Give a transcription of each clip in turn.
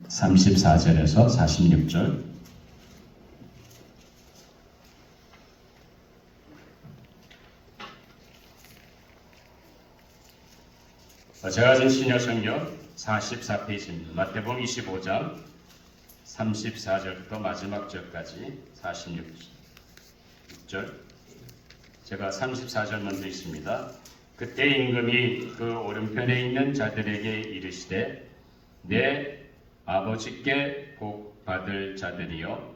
34절에서 46절. 제가 가진 신약성경 44페이지입니다. 마태복음 25장 34절부터 마지막 절까지 46절. 제가 34절 먼저 있습니다. 그때 임금이 그 오른편에 있는 자들에게 이르시되 내 아버지께 복 받을 자들이여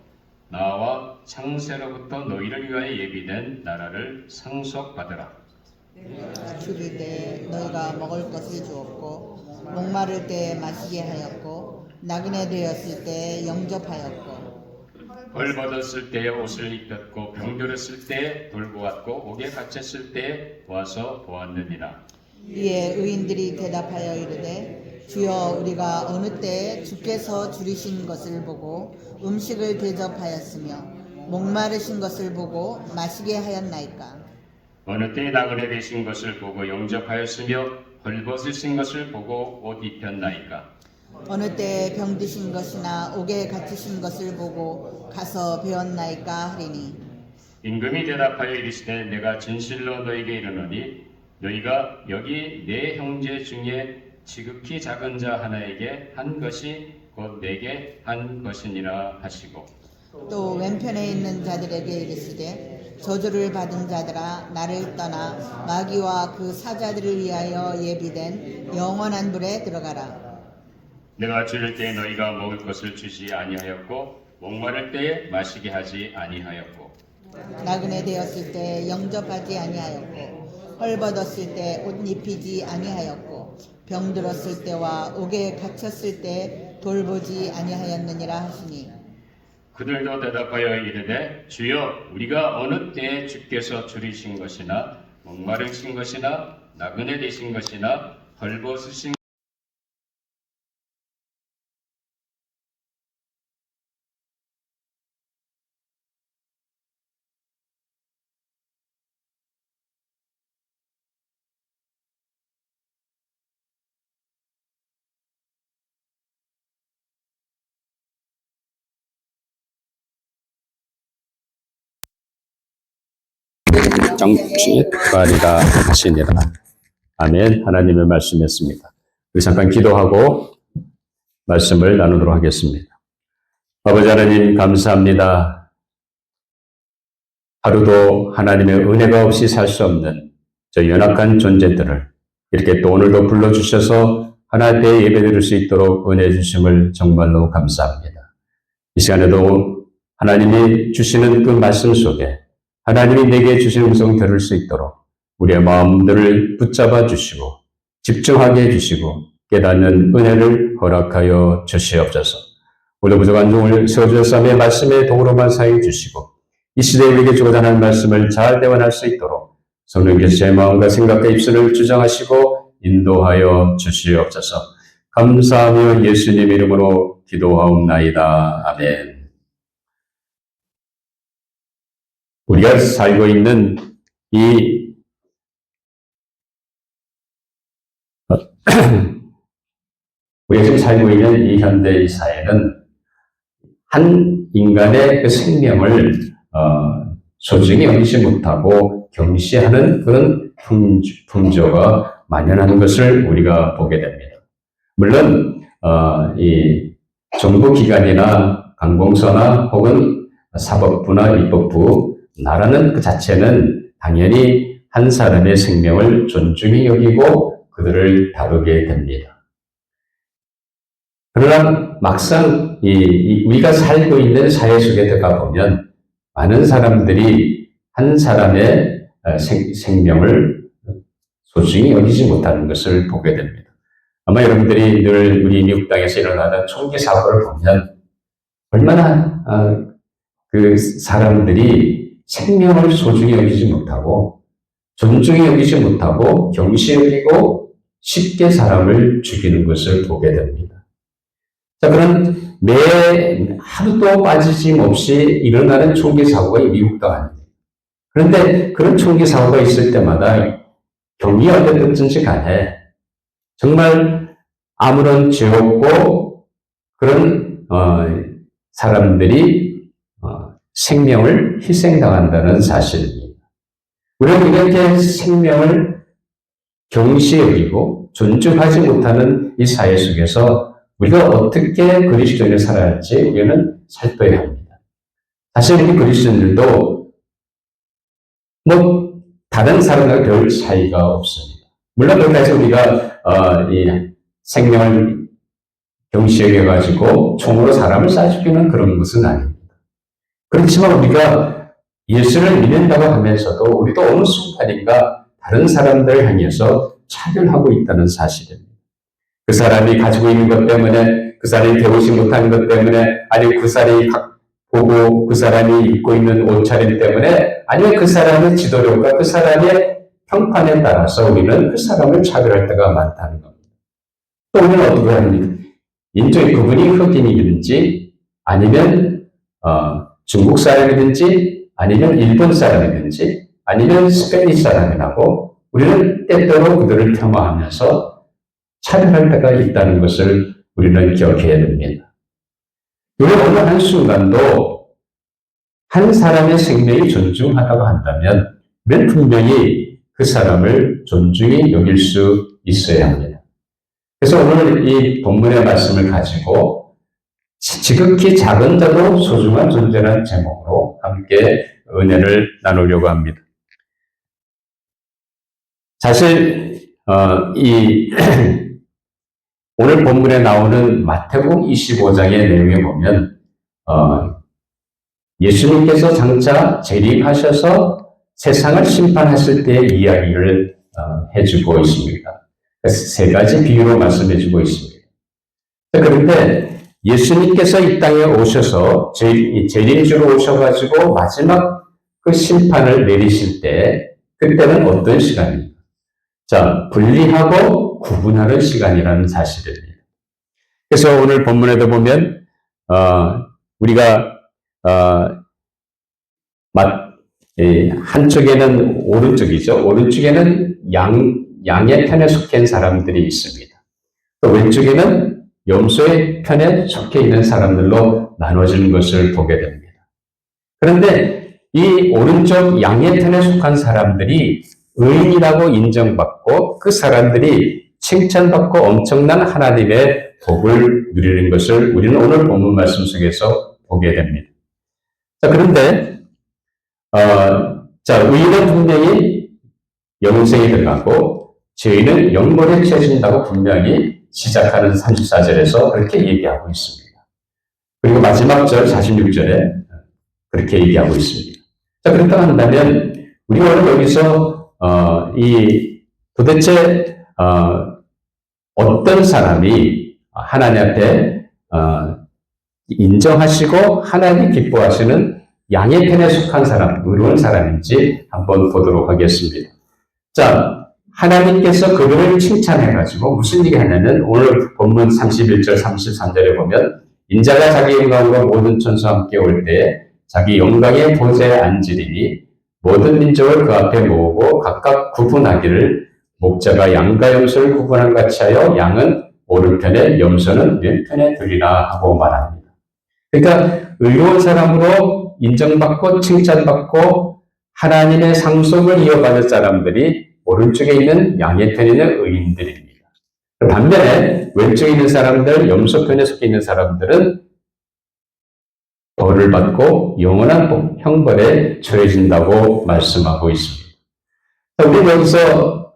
나와 창세로부터 너희를 위하여 예비된 나라를 상속받으라. 줄일 때 너희가 먹을 것을 주었고 목마를 때 마시게 하였고 나그네 되었을 때 영접하였고 벌 받았을 때 옷을 입혔고 병들었을 때 돌보았고 옥에 갇혔을 때 와서 보았느니라. 이에 의인들이 대답하여 이르되 주여 우리가 어느 때 주께서 줄이신 것을 보고 음식을 대접하였으며 목마르신 것을 보고 마시게 하였나이까. 어느 때 나그네 되신 것을 보고 영접하였으며 벌벗으신 것을 보고 옷 입혔나이까. 어느 때 병드신 것이나 옥에 갇히신 것을 보고 가서 배웠나이까 하리니. 임금이 대답하여 이르시되 내가 진실로 너에게 이르노니 너희가 여기 내 형제 중에 지극히 작은 자 하나에게 한 것이 곧 내게 한 것이니라 하시고 또 왼편에 있는 자들에게 이르시되 저주를 받은 자들아 나를 떠나 마귀와 그 사자들을 위하여 예비된 영원한 불에 들어가라. 내가 줄일 때에 너희가 먹을 것을 주지 아니하였고 목마를 때에 마시게 하지 아니하였고 나그네 되었을 때 영접하지 아니하였고 헐벗었을 때 옷 입히지 아니하였고 병들었을 때와 옥에 갇혔을 때 돌보지 아니하였느니라 하시니. 그들도 대답하여 이르되 주여 우리가 어느 때에 주께서 줄이신 것이나 목마르신 것이나 나그네 되신 것이나 헐벗으신 정치의 특발이라 하시니라. 아멘. 하나님의 말씀이었습니다. 우리 잠깐 기도하고 말씀을 나누도록 하겠습니다. 아버지 하나님 감사합니다. 하루도 하나님의 은혜가 없이 살 수 없는 저 연약한 존재들을 이렇게 또 오늘도 불러주셔서 하나님께 예배드릴 수 있도록 은혜 주심을 정말로 감사합니다. 이 시간에도 하나님이 주시는 그 말씀 속에 하나님이 내게 주신 음성 들을 수 있도록 우리의 마음들을 붙잡아 주시고 집중하게 해주시고 깨닫는 은혜를 허락하여 주시옵소서. 오늘 부족한 종을 세워주셨사오며 말씀의 도구로만 사용해 주시고 이 시대에 우리에게 주고자 하는 말씀을 잘 대원할 수 있도록 성령께서 제 마음과 생각과 입술을 주장하시고 인도하여 주시옵소서. 감사하며 예수님 이름으로 기도하옵나이다. 아멘. 우리가 살고 있는 우리가 지금 살고 있는 이 현대의 사회는 한 인간의 그 생명을 소중히 여기지 못하고 경시하는 그런 풍조가 만연하는 것을 우리가 보게 됩니다. 물론 이 정부기관이나 관공서나 혹은 사법부나 입법부 나라는 그 자체는 당연히 한 사람의 생명을 존중히 여기고 그들을 다루게 됩니다. 그러나 막상 우리가 살고 있는 사회 속에 들어가 보면 많은 사람들이 한 사람의 생명을 소중히 여기지 못하는 것을 보게 됩니다. 아마 여러분들이 늘 우리 미국 땅에서 일어나는 총기 사고를 보면 얼마나 그 사람들이 생명을 소중히 여기지 못하고 존중히 여기지 못하고 경시 여기고 쉽게 사람을 죽이는 것을 보게 됩니다. 자, 그런 매 하루도 빠지짐 없이 일어나는 총기 사고가 미국 땅 아닙니다. 그런데 그런 총기 사고가 있을 때마다 경위 어땠든지 간에 정말 아무런 죄 없고 그런 사람들이 생명을 희생당한다는 사실입니다. 우리는 이렇게 생명을 경시 여기고 존중하지 못하는 이 사회 속에서 우리가 어떻게 그리스도인을 살아야 할지 우리는 살펴야 합니다. 사실 우리 그리스도인들도 다른 사람과 별 차이가 없습니다. 물론 그렇게 우리가 이 생명을 경시 여겨가지고 총으로 사람을 쏴 죽이는 그런 것은 아닙니다. 그렇지만 우리가 예수를 믿는다고 하면서도 우리도 어느 순간인가 다른 사람들을 향해서 차별하고 있다는 사실입니다. 그 사람이 가지고 있는 것 때문에, 그 사람이 배우지 못하는 것 때문에, 아니면 그 사람이 보고 그 사람이 입고 있는 옷차림 때문에, 아니면 그 사람의 지도력과 그 사람의 평판에 따라서 우리는 그 사람을 차별할 때가 많다는 겁니다. 또 우리는 어떻게 합니까? 인종이 그분이 흑인이든지 아니면 중국 사람이든지 아니면 일본 사람이든지 아니면 스페니시 사람이라고 우리는 때때로 그들을 폄하하면서 차별할 때가 있다는 것을 우리는 기억해야 됩니다. 우리는 어느 한순간도 한 사람의 생명이 존중하다고 한다면 우리는 분명히 그 사람을 존중히 여길 수 있어야 합니다. 그래서 오늘 이 본문의 말씀을 가지고 지극히 작은 자도 소중한 존재라는 제목으로 함께 은혜를 나누려고 합니다. 사실 오늘 본문에 나오는 마태복음 25장의 내용에 보면 예수님께서 장차 재림하셔서 세상을 심판하실 때의 이야기를 해주고 있습니다. 세 가지 비유로 말씀해주고 있습니다. 그런데 예수님께서 이 땅에 오셔서 재림주로 오셔가지고 마지막 그 심판을 내리실 때 그때는 어떤 시간입니까? 자, 분리하고 구분하는 시간이라는 사실입니다. 그래서 오늘 본문에도 보면 우리가 한쪽에는 오른쪽이죠. 오른쪽에는 양의 편에 속해 있는 사람들이 있습니다. 또 왼쪽에는 염소의 편에 속해 있는 사람들로 나눠지는 것을 보게 됩니다. 그런데 이 오른쪽 양의 편에 속한 사람들이 의인이라고 인정받고 그 사람들이 칭찬받고 엄청난 하나님의 복을 누리는 것을 우리는 오늘 본문 말씀 속에서 보게 됩니다. 자, 그런데 의인은 분명히 영생이 들어가고 죄인은 영벌에 처해진다고 분명히 시작하는 34절에서 그렇게 얘기하고 있습니다. 그리고 마지막 절 46절에 그렇게 얘기하고 있습니다. 자, 그렇다고 한다면 우리가 오늘 여기서 도대체 어떤 사람이 하나님 앞에 인정하시고 하나님이 기뻐하시는 양의 편에 속한 사람, 의로운 사람인지 한번 보도록 하겠습니다. 자, 하나님께서 그들을 칭찬해가지고 무슨 얘기 하냐면 오늘 본문 31절, 33절에 보면 인자가 자기 영광과 모든 천사와 함께 올 때 자기 영광의 보좌에 앉으리니 모든 민족을 그 앞에 모으고 각각 구분하기를 목자가 양과 염소를 구분한 같이 하여 양은 오른편에 염소는 왼편에 두리라 하고 말합니다. 그러니까 의로운 사람으로 인정받고 칭찬받고 하나님의 상속을 이어받을 사람들이 오른쪽에 있는 양의 편에 있는 의인들입니다. 반면에 왼쪽에 있는 사람들, 염소 편에 속해 있는 사람들은 벌을 받고 영원한 형벌에 처해진다고 말씀하고 있습니다. 우리 여기서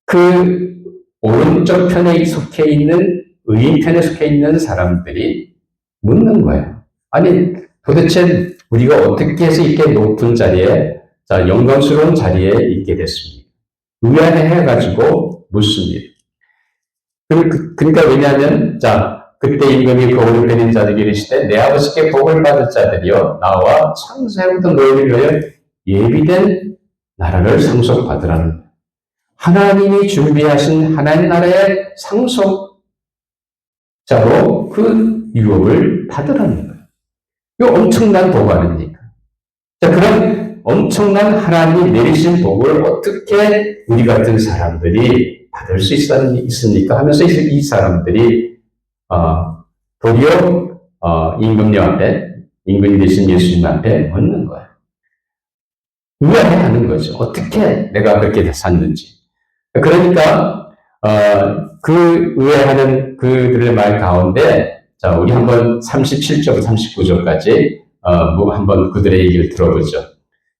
그 오른쪽 편에 속해 있는 의인 편에 속해 있는 사람들이 묻는 거예요. 아니 도대체 우리가 어떻게 해서 이렇게 높은 자리에, 영광스러운 자리에 있게 됐습니까? 의아해가지고 묻습니다. 그러니까 왜냐하면 그때 임금이 그 오른편인 자들에게 이르시되 내 아버지께 복을 받을 자들이여 나와 창세부터 너희를 위하여 예비된 나라를 상속받으라는 거예요. 하나님이 준비하신 하나님 나라의 상속자로 그 유업을 받으라는 거예요. 이거 엄청난 복 아닙니까? 그런 엄청난 하나님이 내리신 복을 어떻게 우리 같은 사람들이 받을 수 있습니까? 하면서 이 사람들이 도리어 임금님 앞에, 임금님 대신 예수님 앞에 묻는 거예요. 의아해하는 거죠. 어떻게 내가 그렇게 샀는지. 그러니까 그 의아해하는 그들의 말 가운데 자, 우리 한번 37절, 39절까지 한번 그들의 얘기를 들어보죠.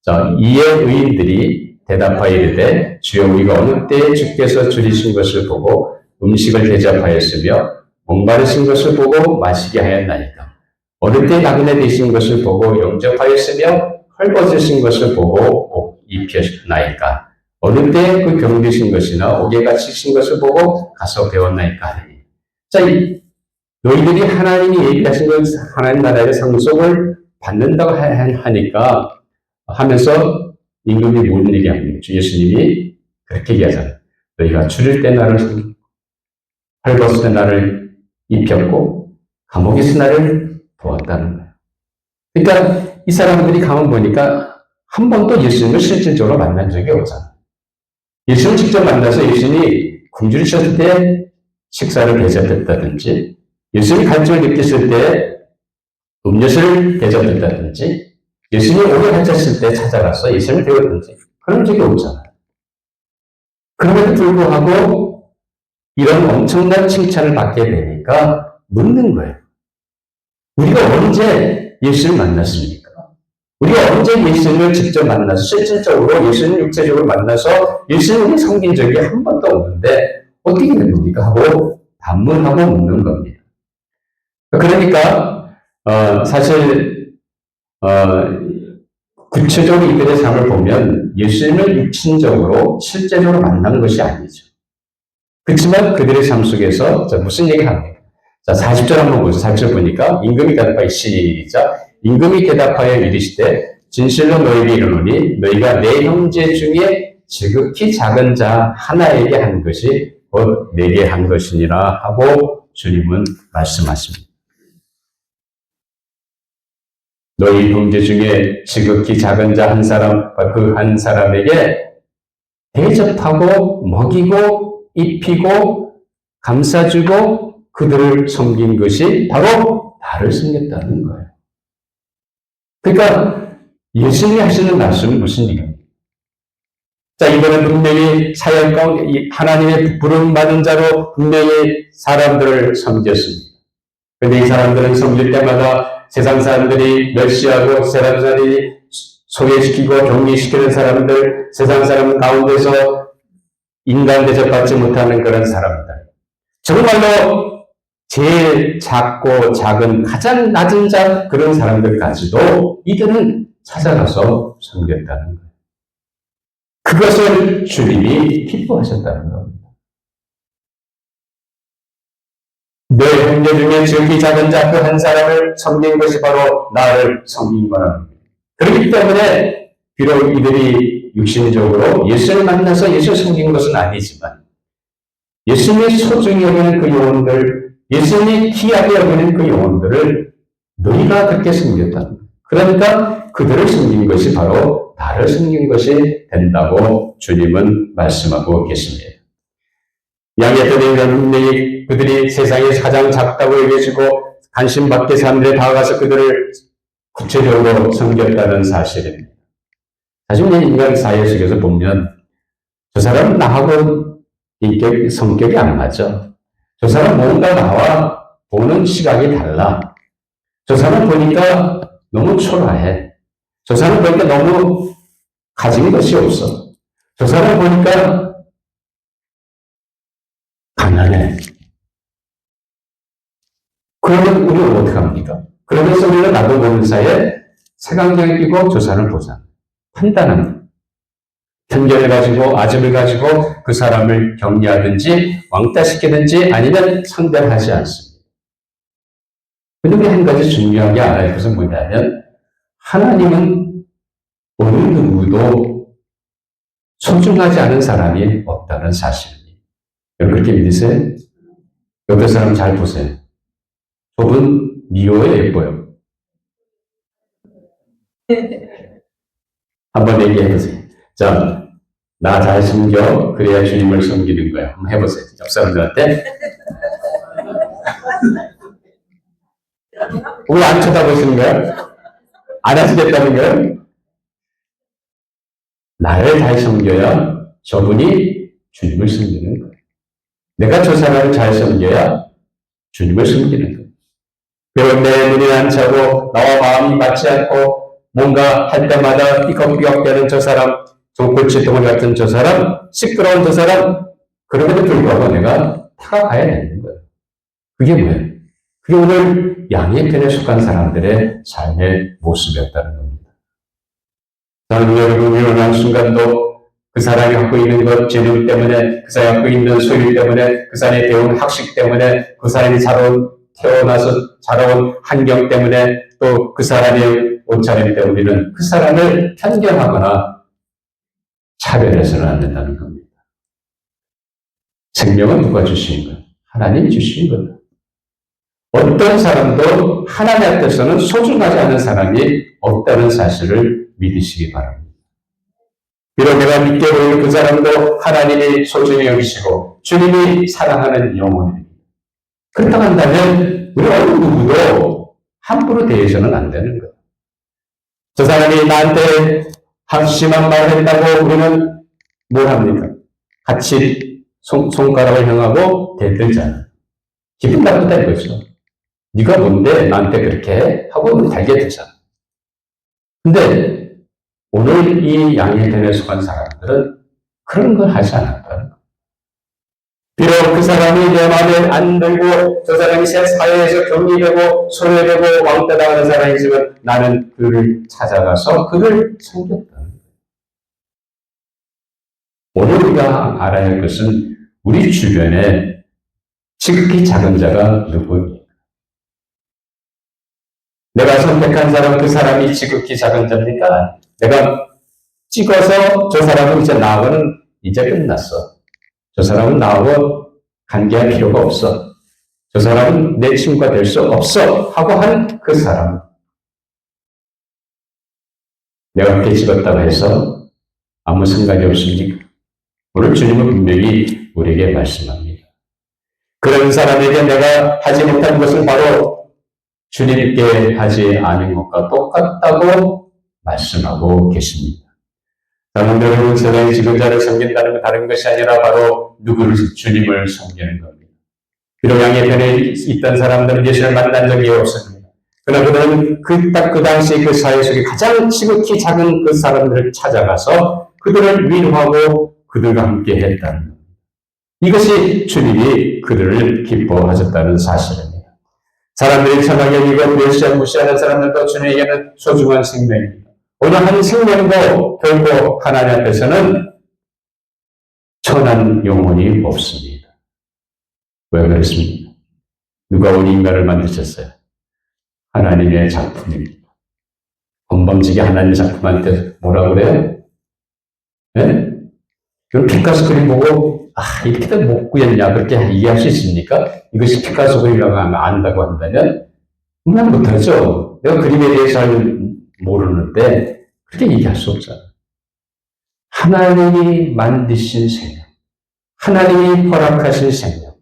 자, 이에 의인들이 대답하여 이르되 주여 우리가 어느 때에 주께서 줄이신 것을 보고 음식을 대접하였으며 목마르신 것을 보고 마시게 하였나이까. 어느 때 나그네 되신 것을 보고 영접하였으며 헐벗으신 것을 보고 옷 입혔나이까. 어느 때 그 병드신 것이나 옥에 갇히신 것을 보고 가서 배웠나이까 하니. 자, 너희들이 하나님이 얘기하신 것, 하나님 나라의 상속을 받는다고 하니까 하면서 임금이 뭘 얘기합니까? 주 예수님이 그렇게 얘기하잖아요. 너희가 줄일 때 나를 헐벗을 때 나를 입혔고 감옥에서 나를 도왔다는 거예요. 그러니까 이 사람들이 가만 보니까 한 번도 예수님을 실질적으로 만난 적이 없잖아요. 예수님을 직접 만나서 예수님이 굶주리셨을 때 식사를 대접했다든지 예수님이 갈증을 느꼈을 때 음료수를 대접했다든지 예수님이 오래 앉았을 때 찾아가서 예수님을 배웠든지 그런 적이 없잖아요. 그럼에도 불구하고 이런 엄청난 칭찬을 받게 되니까 묻는 거예요. 우리가 언제 예수를 만났습니까? 우리가 언제 예수님을 직접 만나서 실질적으로 예수님 육체적으로 만나서 예수님을 섬긴 적이 한 번도 없는데 어떻게 된 겁니까? 하고 반문하고 묻는 겁니다. 그러니까 사실 구체적으로 이들의 삶을 보면 예수님을 육신적으로 실제적으로 만난 것이 아니죠. 그렇지만 그들의 삶 속에서 무슨 얘기를 합니까? 자, 40절 한번 보세요. 40절 보니까 임금이 대답하여 시작. 임금이 대답하여 이르시되 진실로 너희에게 이르노니 너희가 내 형제 중에 지극히 작은 자 하나에게 한 것이 곧 내게 한 것이니라 하고 주님은 말씀하십니다. 너희 형제 중에 지극히 작은 자 한 사람, 그 한 사람에게 대접하고 먹이고 입히고 감싸주고 그들을 섬긴 것이 바로 나를 섬겼다는 거예요. 그러니까 예수님이 하시는 말씀은 무슨 얘기입니까? 자, 이번에 분명히 사역 가운데 하나님의 부름받은 자로 분명히 사람들을 섬겼습니다. 그런데 이 사람들은 섬길 때마다 세상 사람들이 멸시하고 세상 사람들이 소외시키고 격리시키는 사람들, 세상 사람 가운데서 인간 대접받지 못하는 그런 사람들. 정말로 제일 작고 작은 가장 낮은 자 그런 사람들까지도 이들은 찾아가서 섬겼다는 거예요. 그것을 주님이 기뻐하셨다는 겁니다. 내 형제 중에 지극히 작은 자 그 한 사람을 섬긴 것이 바로 나를 섬긴 거라. 그렇기 때문에 비록 이들이 육신적으로 예수를 만나서 예수를 섬긴 것은 아니지만 예수님이 소중히 여기는 그 영혼들, 예수님이 귀하게 여기는 그 영혼들을 너희가 그렇게 섬겼다는 거예요. 그러니까 그들을 섬긴 것이 바로 나를 섬긴 것이 된다고 주님은 말씀하고 계십니다. 양의 뜰에는 분명히 그들이 세상에 가장 작다고 여겨지고 관심 밖의 사람들이 다가가서 그들을 구체적으로 섬겼다는 사실입니다. 사실 인간 사회 속에서 보면 저 사람은 나하고 성격이 안 맞아. 저 사람 뭔가 나와 보는 시각이 달라. 저 사람 보니까 너무 초라해. 저 사람 보니까 너무 가진 것이 없어. 저 사람 보니까 가난해. 그러면 우리는 어떻게 합니까? 그러면서 우리는 나도 모르는 사이에 색안경을 끼고 저 사람을 보자. 판단합니다. 편견을 가지고 아집을 가지고 그 사람을 격리하든지 왕따시키든지 아니면 상대하지 않습니다. 그런데 한 가지 중요하게 알아야 할 것은 뭐냐면 하나님은 어느 누구도 소중하지 않은 사람이 없다는 사실입니다. 여러분 그렇게 믿으세요? 옆에 사람 잘 보세요. 저분 미워요, 예뻐요? 한번 얘기해보세요. 자, 나 잘 섬겨. 그래야 주님을 섬기는 거야. 한번 해보세요. 옆 사람들한테. 왜 안 쳐다보시는 거야? 안 하시겠다는 거야? 나를 잘 섬겨야 저분이 주님을 섬기는 거예요. 내가 저 사람을 잘 섬겨야 주님을 섬기는 거예요. 그리고 내 눈이 안 차고 나와 마음이 맞지 않고 뭔가 할 때마다 삐걱삐걱대는 저 사람, 종골치동을 같은 저 사람, 시끄러운 저 사람, 그럼에도 불구하고 내가 타가가야 되는 거예요. 그게 뭐예요? 그게 오늘 양의 편에 속한 사람들의 삶의 모습이었다는 겁니다. 저는 여러분 일어난 순간도 그 사람이 갖고 있는 것, 재능 때문에, 그 사람이 갖고 있는 소유 때문에, 그 사람이 배운 학식 때문에, 그 사람이 태어나서 자라온 환경 때문에, 또 그 사람의 옷차림 때문에 우리는 그 사람을 편견하거나 차별해서는 안 된다는 겁니다. 생명은 누가 주신 거예요? 하나님이 주신 거예요. 어떤 사람도 하나님 앞에서는 소중하지 않은 사람이 없다는 사실을 믿으시기 바랍니다. 비록 내가 믿게 보이는 그 사람도 하나님이 소중히 여기시고 주님이 사랑하는 영혼입니다. 그렇다고 한다면 우리 어느 누구도 함부로 대해서는 안 되는 거예요. 저 사람이 나한테 심한 말을 했다고 우리는 뭘 합니까? 같이 손가락을 향하고 대들잖아요. 기분 나쁘다 이거죠. 네가 뭔데 나한테 그렇게 해? 하고 달게 되잖아. 근데 오늘 이 양의 편에 속한 사람들은 그런 걸 하지 않았다는 거예요. 비록 그 사람이 내 마음에 안 들고 저 사람이 사회에서 격리되고 소외되고 왕따당하는 사람이지만 나는 그를 찾아가서 그를 섬겼다는 거예요. 오늘 우리가 알아야 할 것은 우리 주변에 지극히 작은 자가 누구입니까? 내가 선택한 사람, 그 사람이 지극히 작은 자입니까? 내가 찍어서 저 사람은 이제 나하고는 이제 끝났어. 저 사람은 나하고 관계할 필요가 없어. 저 사람은 내 친구가 될 수 없어. 하고 한 그 사람. 내가 그렇게 찍었다고 해서 아무 상관이 없습니까? 오늘 주님은 분명히 우리에게 말씀합니다. 그런 사람에게 내가 하지 못한 것은 바로 주님께 하지 않은 것과 똑같다고 말씀하고 계십니다. 사람은 여러분 세상에 지금 자를 섬긴다는 건 다른 것이 아니라 바로 누구를 주님을 섬기는 겁니다. 비록 양의 편에 있던 사람들은 예수를 만난 적이 없습니다. 그러나 그들은 그 당시 그 사회 속에 가장 지극히 작은 그 사람들을 찾아가서 그들을 위로하고 그들과 함께 했다는 겁니다. 이것이 주님이 그들을 기뻐하셨다는 사실입니다. 사람들이 천하게 여기고 멸시하고 무시하는 사람들도 주님에게는 소중한 생명입니다. 오늘 한 생명도 결국 하나님 앞에서는 천한 영혼이 없습니다. 왜 그렇습니까? 누가 우리 인간을 만드셨어요? 하나님의 작품입니다. 건방지게 하나님의 작품한테 뭐라고 그래요? 네? 그럼 피카소 그림 보고 이렇게도 못 구했냐 그렇게 이해할 수 있습니까? 이것이 피카소 그림이라고 안다고 한다면 난 못하죠. 내가 그림에 대해서 잘 모르는데 그렇게 얘기할 수 없잖아요. 하나님이 만드신 생명, 하나님이 허락하신 생명,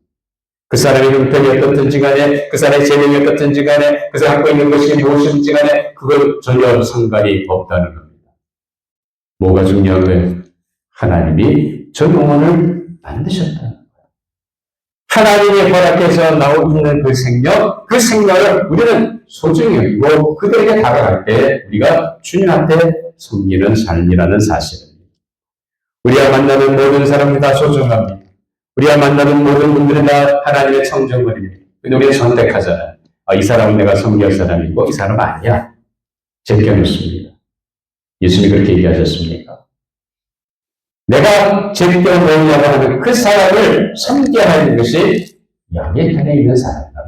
그 사람의 형편이 어떻든지 간에, 그 사람의 재능이 어떻든지 간에, 그 사람이 갖고 있는 것이 무엇인지 간에 그건 전혀 상관이 없다는 겁니다. 뭐가 중요한 거예요? 하나님이 저 영혼을 만드셨다는 거예요. 하나님이 허락해서 나오고 있는 그 생명을 우리는 소중히 여기고 그들에게 다가갈 때 우리가 주님한테 섬기는 삶이라는 사실입니다. 우리가 만나는 모든 사람이 다 소중합니다. 우리가 만나는 모든 분들은 다 하나님의 청정물입니다. 근데 우리가 선택하잖아요. 이 사람은 내가 섬길 사람이고 이 사람은 아니야. 제껴놓습니다. 예수님이 그렇게 얘기하셨습니까? 내가 제껴놓으려고 하는 그 사람을 섬겨야 하는 것이 양의 편에 있는 사람이다.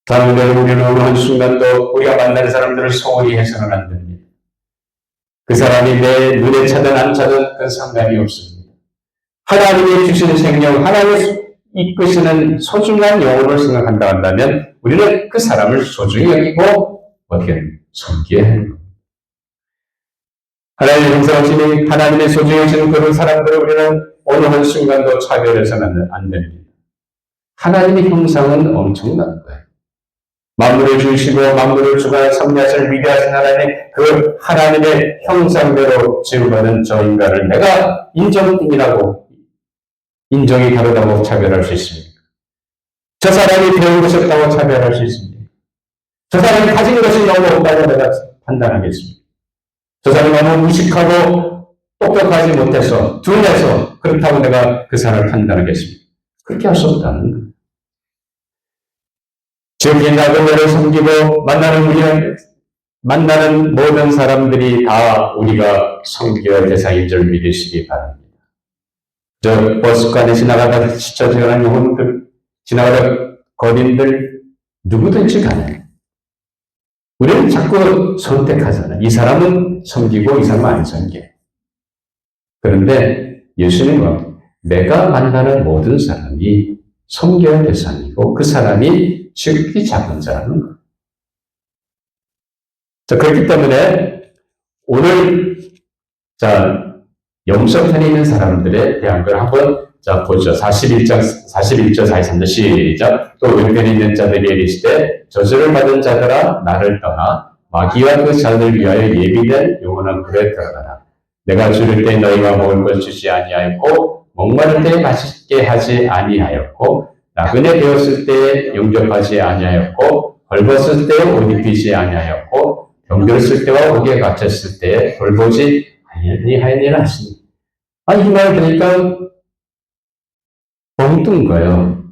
사랑하는 여러분, 우리는 어느 한순간도 우리가 만나는 사람들을 소홀히 해서는 안 됩니다. 그 사람이 내 눈에 차든 안 차든 그건 상관이 없습니다. 하나님이 주시는 생명, 하나님이 이끄시는 소중한 영혼을 생각한다 한다면 우리는 그 사람을 소중히 여기고 어떻게 섬겨야 하는 겁니다. 하나님의 형상하시니 하나님의 소중히 여기시는 그런 사람들을 우리는 어느 한순간도 차별해서는 안 됩니다. 하나님의 형상은 엄청난 거예요. 만물을 주시고 만물을 주관하는 섭리하시는 위대하신 하나님, 그 하나님의 형상대로 지음받은 저 인간을 내가 인정이라고, 인정이 다르다고 차별할 수 있습니까? 저 사람이 배운 것이 없다고 차별할 수 있습니까? 저 사람이 가진 것이 너무 없다고 내가 판단하겠습니까? 저 사람이 너무 무식하고 똑똑하지 못해서, 둔해서 그렇다고 내가 그 사람을 판단하겠습니까? 그렇게 할 수 없다는 거예요. 지금 나그네를 섬기고 만나는 모든 사람들이 다 우리가 섬겨야 대상인 줄 믿으시기 바랍니다. 저 버스관에 지나가다 지쳐지는 영혼들, 지나가다 거린들, 누구든지 간에 우리는 자꾸 선택하잖아요. 이 사람은 섬기고 이 사람은 안 섬겨. 그런데 예수님은 내가 만나는 모든 사람이 섬겨야 대상이고 그 사람이 지극히 작은 자라는 거예요. 자, 그렇기 때문에 오늘 영성편에 있는 사람들에 대한 걸 한번 보죠. 41절 43절 시작. 또 왼편에 있는 자들이 이르시되 저주를 받은 자들아 나를 떠나 마귀와 그 자들 위하여 예비된 영원한 불에 들어가라. 내가 줄일 때 너희가 먹을 것 주지 아니하였고 목마를 때 맛있게 하지 아니하였고 나그네 되었을 때 영접하지 아니하였고 벌벗을 때 옷 입히지 아니하였고 병들었을 때와 옥에 갇혔을 때 돌보지 아니하였느니라 하시니. 이 말 들으니까 뻥 뜬 거예요.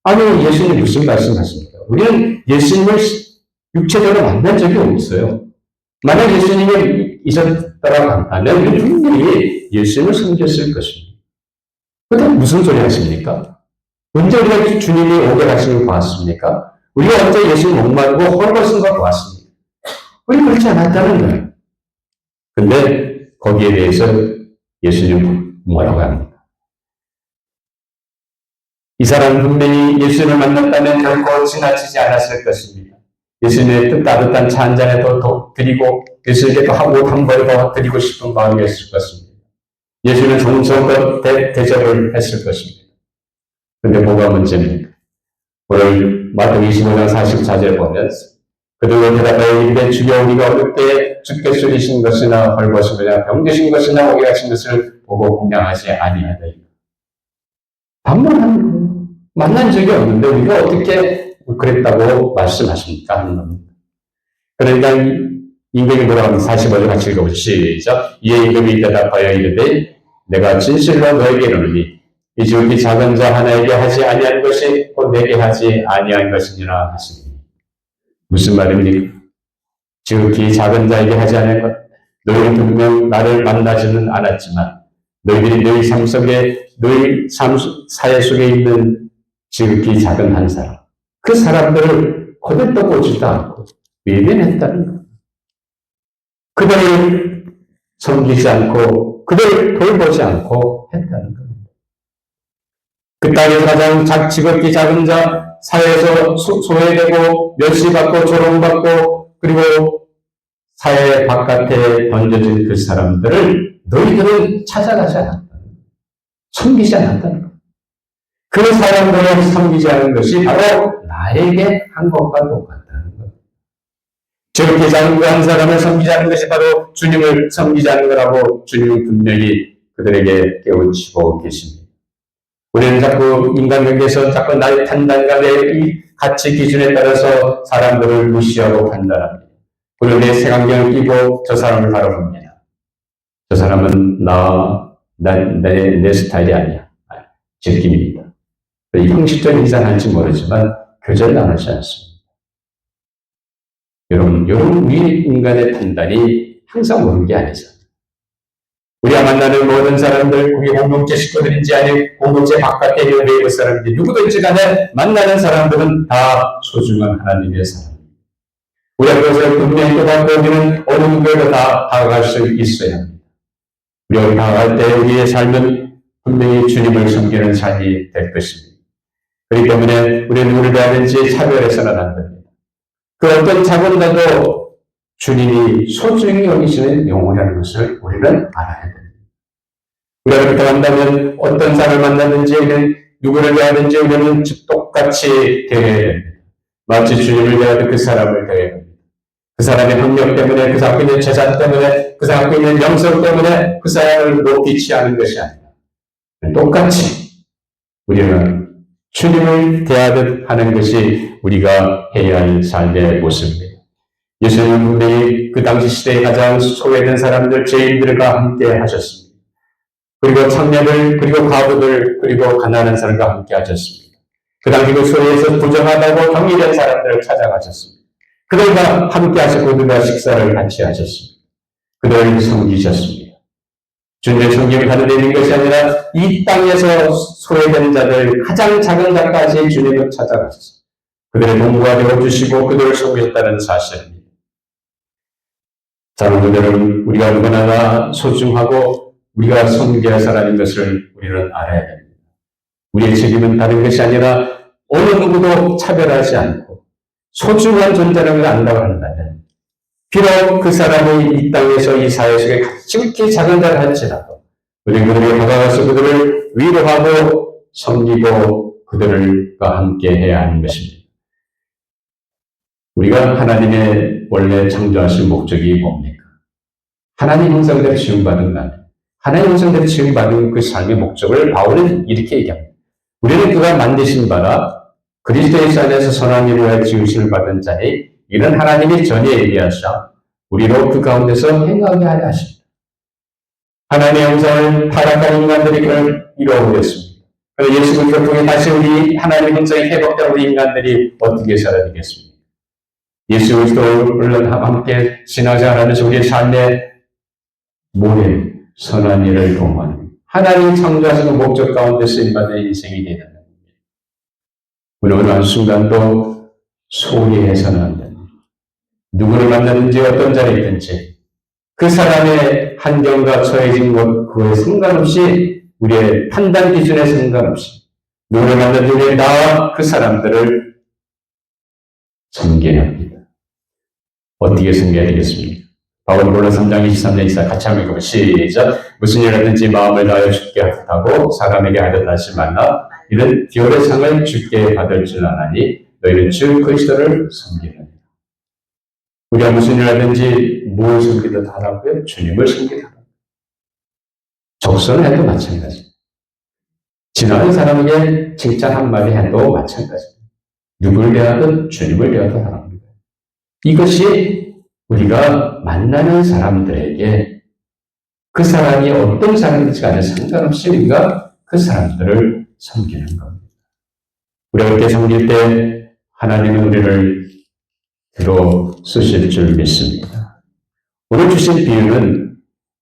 아니, 예수님 무슨 말씀하십니까? 우리는 예수님을 육체적으로 만난 적이 없어요. 만약 예수님이 있었다라고 한다면 우리는 분명히 예수님을 섬겼을 것입니다. 그런데 무슨 소리 하십니까? 언제 우리가 주님이 옥에 가시는 걸 보았습니까? 우리가 언제 예수님 목마르고 헐벗은 걸 보았습니까? 우리 그렇지 않았다는 거예요. 근데 거기에 대해서 예수님 뭐라고 합니까? 이 사람은 분명히 예수님을 만났다면 결코 지나치지 않았을 것입니다. 예수님의 따뜻한 차 한 잔에 더 드리고 예수님께 또 옷 한 벌 더 드리고 싶은 마음이었을 것입니다. 예수님은 정성껏 대접을 했을 것입니다. 그런데 뭐가 문제입니까? 오늘 마태복음 25장 44절 보면 그들로 대답하여 이르되 주여 우리가 어릴 때 주께 쓰리신 것이나 헐벗은 것이나 병드신 것이나 옥에 갇힌 것을 보고 공양하지 아니하다. 반문하는 거예요. 만난 적이 없는데 우리가 어떻게 그랬다고 말씀하십니까? 하는 겁니다. 그러니까 임금이 뭐라고 하면 45절 같이 읽어보시죠. 시작. 이에 임금이 대답하여 이르되 내가 진실로 너에게 이르노니 이 지극히 작은 자 하나에게 하지 아니한 것이 곧 내게 하지 아니한 것이니라 하시니. 무슨 말입니까? 지극히 작은 자에게 하지 아니한 것. 너희는 분명 나를 만나지는 않았지만 너희들이 너희 삶 속에 너희 사회 속에 있는 지극히 작은 한 사람, 그 사람들을 거들떠보지도 않고 외면했다는 것. 그들을 섬기지 않고 그들을 돌보지 않고 했다는 겁니다. 그 땅에서 가장 지극히 작은 자, 사회에서 소외되고 멸시받고 조롱받고 그리고 사회 바깥에 던져진 그 사람들을 너희들은 찾아가지 않았다는 거예요. 섬기지 않았다는 거예요. 그 사람들을 섬기지 않은 것이 바로 나에게 한 것과 똑같다는 거예요. 저렇게 작은 한 사람을 섬기지 않는 것이 바로 주님을 섬기지 않는 거라고 주님은 분명히 그들에게 깨우치고 계십니다. 우리는 자꾸 인간관계에서 자꾸 나의 판단과 내 가치 기준에 따라서 사람들을 무시하고 판단합니다. 그리고 내 색안경을 끼고 저 사람을 바라봅니다. 저 사람은 내 스타일이 아니야. 질깁니다. 이 형식적인 인상할지 모르지만 교절당하지 않습니다. 여러분, 우리 인간의 판단이 항상 옳은 게 아니죠. 우리가 만나는 모든 사람들, 그게 공동체 식구들인지 아니면 공동체 바깥에 있는 외부 사람인지 누구든지 간에 만나는 사람들은 다 소중한 하나님의 사람입니다. 우리가 그것을 분명히 깨닫고 우리는 어느 누구에도 다 다가갈 수 있어야 합니다. 우리가 다가갈 때 우리의 삶은 분명히 주님을 섬기는 삶이 될 것입니다. 그렇기 때문에 우리는 누구를 대하든지 차별해서는 안 됩니다. 그 어떤 작은데도 주님이 소중히 여기시는 영혼이라는 것을 우리는 알아야 됩니다. 우리가 그렇게 한다면 어떤 사람을 만나든지 우리는 누구를 대하든지 우리는 똑같이 대해야 됩니다. 마치 주님을 대하듯 그 사람을 대해야 합니다. 그 사람의 능력 때문에, 그 사람이 있는 재산 때문에, 그 사람이 있는 영성 때문에 그 사람을 높이 취하는 것이 아니라 똑같이 우리는 주님을 대하듯 하는 것이 우리가 해야 할 삶의 모습입니다. 예수님은 분명히 그 당시 시대에 가장 소외된 사람들, 죄인들과 함께 하셨습니다. 그리고 청년들, 그리고 과부들, 그리고 가난한 사람과 함께 하셨습니다. 그 당시 그 소외에서 부정하다고 경이된 사람들을 찾아가셨습니다. 그들과 함께 하셨고 그들과 식사를 같이 하셨습니다. 그들을 섬기셨습니다. 주님의 섬김을 받아들이는 것이 아니라 이 땅에서 소외된 자들, 가장 작은 자까지 주님을 찾아가셨습니다. 그들의 동무가 되어주시고 그들을 섬기셨다는 사실입니다. 자녀들은 우리가 누구나 소중하고 우리가 섬겨야 할 사람인 것을 우리는 알아야 됩니다. 우리의 책임은 다른 것이 아니라 어느 누구도 차별하지 않고 소중한 존재라는 걸 안다고 한다면 비록 그 사람이 이 땅에서 이 사회 속에 지극히 작은 자를 할지라도 우리는 그들에게 다가가서 그들을 위로하고 섬기고 그들과 함께 해야 하는 것입니다. 우리가 하나님의 원래 창조하신 목적이 뭡니까? 하나님 형상대로 지음받은 것, 하나님 형상대로 지음받은 그 삶의 목적을 바울은 이렇게 얘기합니다. 우리는 그가 만드신 바라 그리스도의 안에서 선한 일을 하여 지으심을 받은 자의 이런 하나님이 전에 예비하사 우리로 그 가운데서 행하게 하려 하십니다. 하나님의 형상을 타락한 인간들이 그걸 이루어버렸습니다. 그래서 예수 그리스도를 통해 다시 우리 하나님의 형상이 회복된 우리 인간들이 어떻게 살아야 되겠습니까? 예수 그리스도를 함께 신앙생활하면서 우리의 삶의 모든 선한 일을 동원 하나님이 창조하시는 목적 가운데 쓰임받는 인생이 되는 겁니다. 우리는 어느 순간도 소리해서는 안 됩니다. 누구를 만나든지 어떤 자리에 있든지 그 사람의 환경과 처해진 것 그거에 상관없이 우리의 판단 기준에 상관없이 누구를 만나든지 우리의 나와 그 사람들을 섬겨야 합니다. 어떻게 섬겨야 되겠습니까? 바울은 로마 3장 23절 24 같이 한번 읽어보면 시작. 무슨 일 하든지 마음을 다하여 주께 하고 사람에게 하듯 하지 말라. 이는 디올의 상을 주께 받을 줄 아나니 너희는 주 그리스도를 섬기느니라. 우리가 무슨 일 하든지 무엇을 섬기듯 하라고요? 주님을 섬기듯 하라고요. 적선을 해도 마찬가지입니다. 지나는 사람에게 칭찬 한마디 해도 마찬가지입니다. 누구를 대하든 주님을 대하든 하랍니다. 이것이 우리가 만나는 사람들에게 그 사람이 어떤 사람인지 간에 상관없이 우리가 그 사람들을 섬기는 겁니다. 우리가 그렇게 섬길 때 하나님은 우리를 들어 쓰실 줄 믿습니다. 오늘 주신 비유는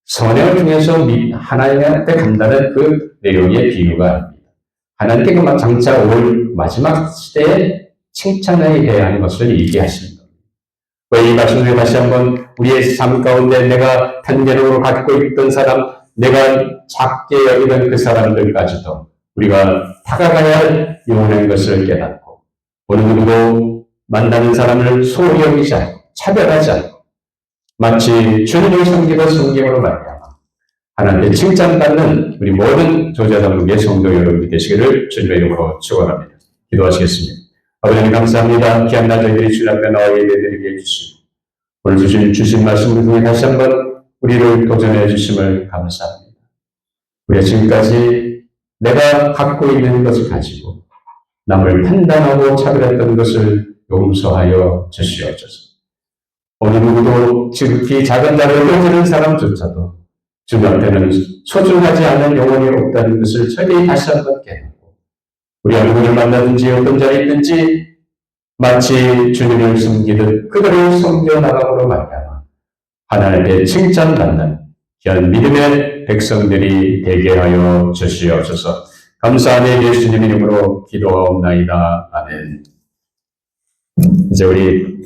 선행을 통해서 하나님한테 간다는 그 내용의 비유가 아닙니다. 하나님께 그 장차 올 마지막 시대에 칭찬에 대한 것을 얘기하십니다. 이 말씀을 다시 한번 우리의 삶 가운데 내가 편견으로 갖고 있던 사람, 내가 작게 여기던 그 사람들까지도 우리가 다가가야 할 영원한 것을 깨닫고 어느 누구도 만나는 사람을 소홀히 여기지 않고 차별하지 않고 마치 주님을 섬기던 섬김으로 말미암아 하나님께 칭찬받는 우리 모든 조자장국의 성도 여러분이 되시기를 주님의 이름으로 축원합니다. 기도하시겠습니다. 아버지 감사합니다. 귀한 날 저희들이 주님 앞에 나와 예배드리게 해주시고 오늘 주신 말씀을 통해 다시 한번 우리를 도전해 주심을 감사합니다. 우리가 지금까지 내가 갖고 있는 것을 가지고 남을 판단하고 차별했던 것을 용서하여 주시옵소서. 어느 누구도 지극히 작은 자를 여기는 사람조차도 주님 앞에는 소중하지 않은 영혼이 없다는 것을 저희들이 다시 한번 깨닫고 우리가 누구를 만나든지 어떤 자리에 있든지 마치 주님을 섬기듯 그들을 섬겨나감으로 말미암아 하나님께 칭찬받는 귀한 믿음의 백성들이 되게 하여 주시옵소서. 감사하네 예수님 이름으로 기도하옵나이다. 아멘. 이제 우리